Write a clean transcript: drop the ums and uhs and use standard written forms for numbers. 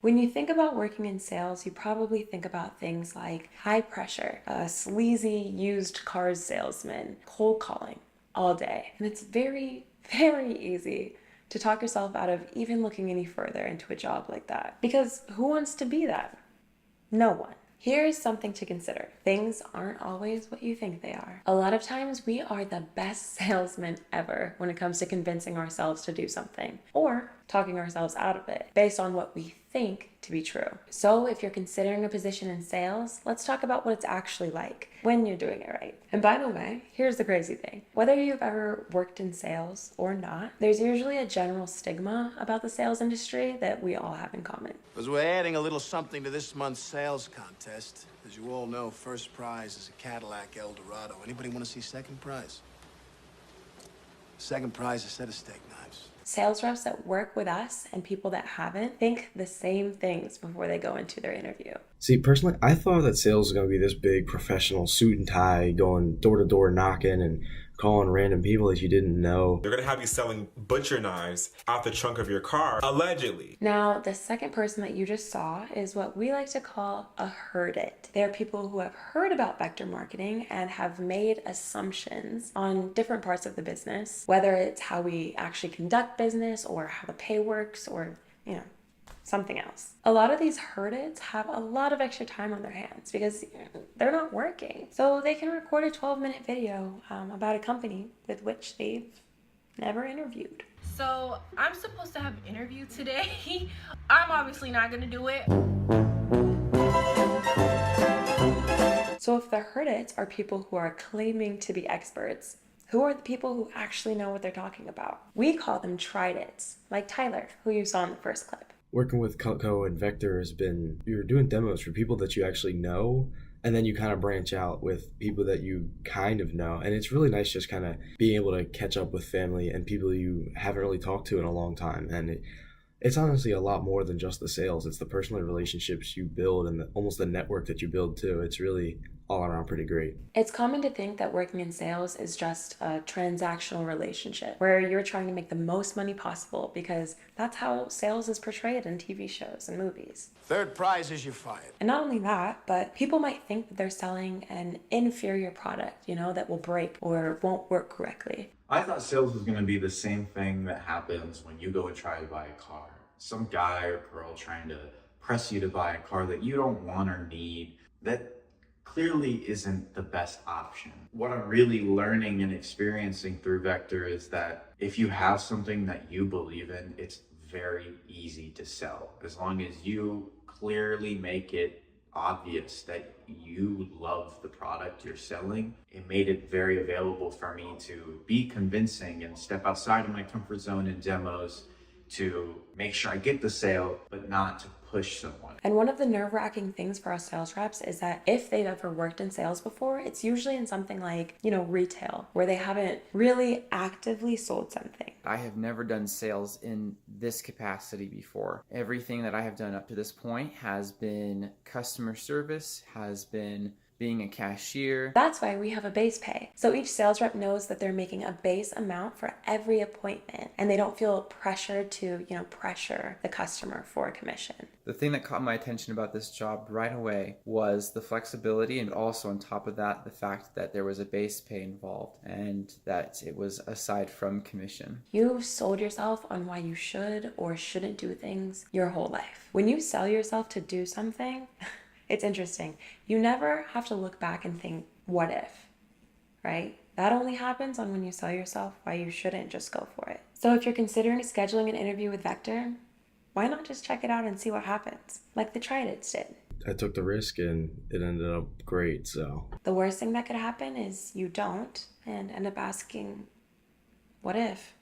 When you think about working in sales, you probably think about things like high pressure, a sleazy used cars salesman, cold calling all day. And it's very, very easy to talk yourself out of even looking any further into a job like that. Because who wants to be that? No one. Here's something to consider. Things aren't always what you think they are. A lot of times we are the best salesmen ever when it comes to convincing ourselves to do something or talking ourselves out of it based on what we think to be true. So if you're considering a position in sales, let's talk about what it's actually like when you're doing it right. And by the way, here's the crazy thing. Whether you've ever worked in sales or not, there's usually a general stigma about the sales industry that we all have in common. Because we're adding a little something to this month's sales contest. As you all know, first prize is a Cadillac Eldorado. Anybody want to see second prize? Second prize is a set of steak knives. Sales reps that work with us and people that haven't think the same things before they go into their interview. See, personally, I thought that sales was going to be this big professional suit and tie, going door to door knocking and calling random people that you didn't know. They're going to have you selling butcher knives out the trunk of your car, allegedly. Now, the second person that you just saw is what we like to call a heard it. They're people who have heard about vector marketing and have made assumptions on different parts of the business, whether it's how we actually conduct business or how the pay works or, something else. A lot of these heard-its have a lot of extra time on their hands because they're not working. So they can record a 12-minute video about a company with which they've never interviewed. So I'm supposed to have an interview today. I'm obviously not gonna do it. So if the heard-its are people who are claiming to be experts, who are the people who actually know what they're talking about? We call them tried-its, like Tyler, who you saw in the first clip. Working with Cutco and Vector has been, you're doing demos for people that you actually know, and then you kind of branch out with people that you kind of know. And it's really nice just kind of being able to catch up with family and people you haven't really talked to in a long time. And it's honestly a lot more than just the sales. It's the personal relationships you build and almost the network that you build too. It's really all around pretty great. It's common to think that working in sales is just a transactional relationship where you're trying to make the most money possible because that's how sales is portrayed in TV shows and movies. Third prize is you're fired. And not only that, but people might think that they're selling an inferior product, that will break or won't work correctly. I thought sales was going to be the same thing that happens when you go and try to buy a car. Some guy or girl trying to press you to buy a car that you don't want or need, that clearly isn't the best option. What I'm really learning and experiencing through Vector is that if you have something that you believe in, it's very easy to sell. As long as you clearly make it obvious that you love the product you're selling, it made it very available for me to be convincing and step outside of my comfort zone in demos to make sure I get the sale, but not to push someone. And one of the nerve-wracking things for us sales reps is that if they've ever worked in sales before, it's usually in something like, retail, where they haven't really actively sold something. I have never done sales in this capacity before. Everything that I have done up to this point has been customer service, has been being a cashier. That's why we have a base pay. So each sales rep knows that they're making a base amount for every appointment and they don't feel pressured to, pressure the customer for a commission. The thing that caught my attention about this job right away was the flexibility, and also on top of that, the fact that there was a base pay involved and that it was aside from commission. You've sold yourself on why you should or shouldn't do things your whole life. When you sell yourself to do something, it's interesting. You never have to look back and think, what if, right? That only happens on when you sell yourself why you shouldn't just go for it. So if you're considering scheduling an interview with Vector, why not just check it out and see what happens, like the Tridents did? I took the risk and it ended up great, so. The worst thing that could happen is you don't and end up asking, what if?